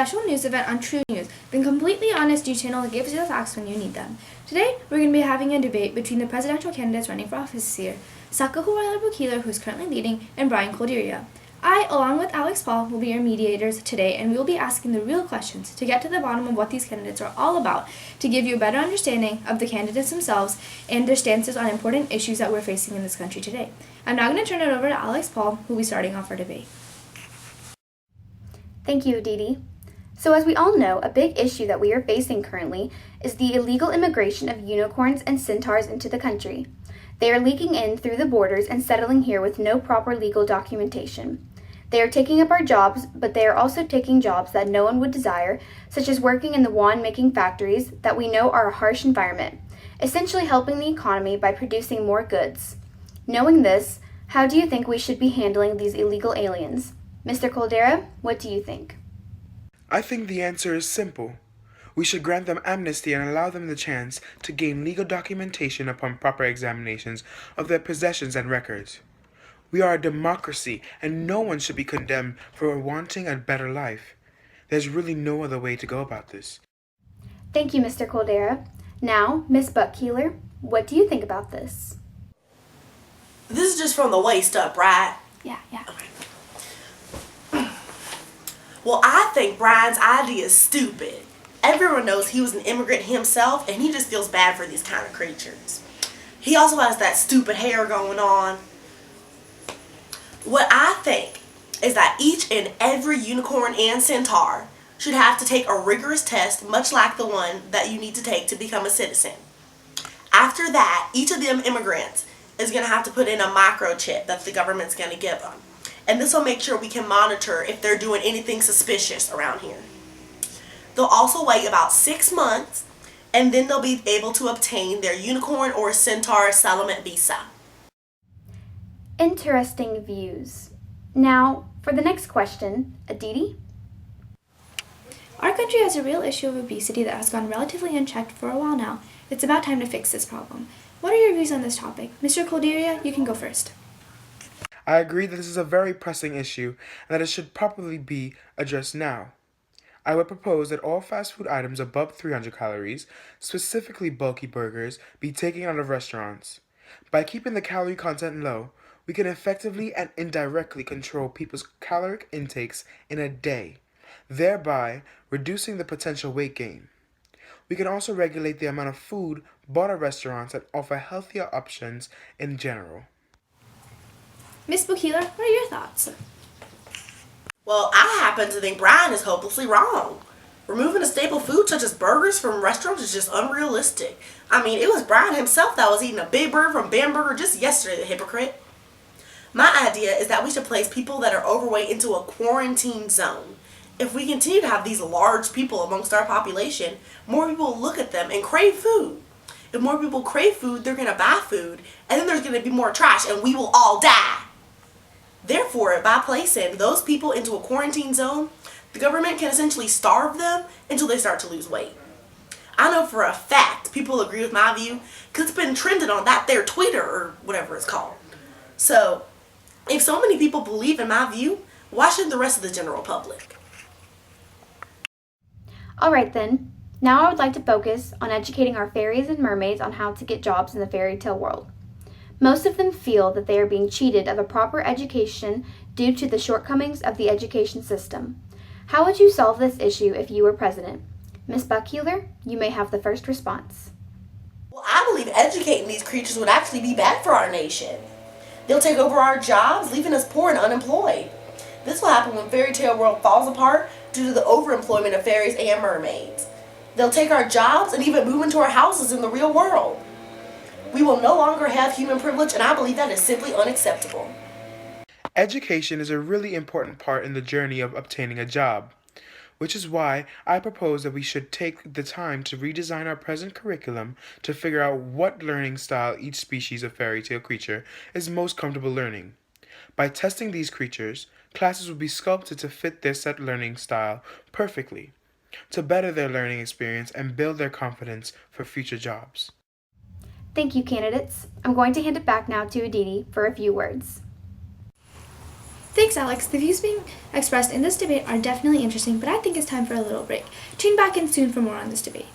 special news event on True News, the completely honest news channel that gives you the facts when you need them. Today, we're going to be having a debate between the presidential candidates running for office this year, Schuyler Buckler, who is currently leading, and Bryant Caldeira. I, along with Alex Paul, will be your mediators today, and we will be asking the real questions to get to the bottom of what these candidates are all about, to give you a better understanding of the candidates themselves and their stances on important issues that we're facing in this country today. I'm now going to turn it over to Alex Paul, who will be starting off our debate. Thank you, Aditi. So as we all know, a big issue that we are facing currently is the illegal immigration of unicorns and centaurs into the country. They are leaking in through the borders and settling here with no proper legal documentation. They are taking up our jobs, but they are also taking jobs that no one would desire, such as working in the wand-making factories that we know are a harsh environment, essentially helping the economy by producing more goods. Knowing this, how do you think we should be handling these illegal aliens? Mr. Caldeira, what do you think? I think the answer is simple. We should grant them amnesty and allow them the chance to gain legal documentation upon proper examinations of their possessions and records. We are a democracy, and no one should be condemned for wanting a better life. There's really no other way to go about this. Thank you, Mr. Caldeira. Now, Ms. Buckler, what do you think about this? This is just from the waist up, right? Yeah. Okay. Well, I think Brian's idea is stupid. Everyone knows he was an immigrant himself, and he just feels bad for these kind of creatures. He also has that stupid hair going on. What I think is that each and every unicorn and centaur should have to take a rigorous test, much like the one that you need to take to become a citizen. After that, each of them immigrants is going to have to put in a microchip that the government's going to give them. And this will make sure we can monitor if they're doing anything suspicious around here. They'll also wait about 6 months, and then they'll be able to obtain their unicorn or centaur settlement visa. Interesting views. Now, for the next question, Aditi? Our country has a real issue of obesity that has gone relatively unchecked for a while now. It's about time to fix this problem. What are your views on this topic? Mr. Caldeira, you can go first. I agree that this is a very pressing issue and that it should probably be addressed now. I would propose that all fast food items above 300 calories, specifically bulky burgers, be taken out of restaurants. By keeping the calorie content low, we can effectively and indirectly control people's caloric intakes in a day, thereby reducing the potential weight gain. We can also regulate the amount of food bought at restaurants that offer healthier options in general. Ms. Buckler, what are your thoughts? Well, I happen to think Brian is hopelessly wrong. Removing a staple food such as burgers from restaurants is just unrealistic. I mean, it was Brian himself that was eating a Big Burger from Bamberger just yesterday, the hypocrite. My idea is that we should place people that are overweight into a quarantine zone. If we continue to have these large people amongst our population, more people will look at them and crave food. If more people crave food, they're going to buy food, and then there's going to be more trash, and we will all die. Therefore, by placing those people into a quarantine zone, the government can essentially starve them until they start to lose weight. I know for a fact people agree with my view because it's been trending on that there Twitter or whatever it's called. So, if so many people believe in my view, why should the rest of the general public? All right then. Now I would like to focus on educating our fairies and mermaids on how to get jobs in the fairy tale world. Most of them feel that they are being cheated of a proper education due to the shortcomings of the education system. How would you solve this issue if you were president? Ms. Buckler, you may have the first response. Well, I believe educating these creatures would actually be bad for our nation. They'll take over our jobs, leaving us poor and unemployed. This will happen when fairy tale world falls apart due to the overemployment of fairies and mermaids. They'll take our jobs and even move into our houses in the real world. We will no longer have human privilege, and I believe that is simply unacceptable. Education is a really important part in the journey of obtaining a job, which is why I propose that we should take the time to redesign our present curriculum to figure out what learning style each species of fairy tale creature is most comfortable learning. By testing these creatures, classes will be sculpted to fit their set learning style perfectly, to better their learning experience and build their confidence for future jobs. Thank you, candidates. I'm going to hand it back now to Aditi for a few words. Thanks, Alex. The views being expressed in this debate are definitely interesting, but I think it's time for a little break. Tune back in soon for more on this debate.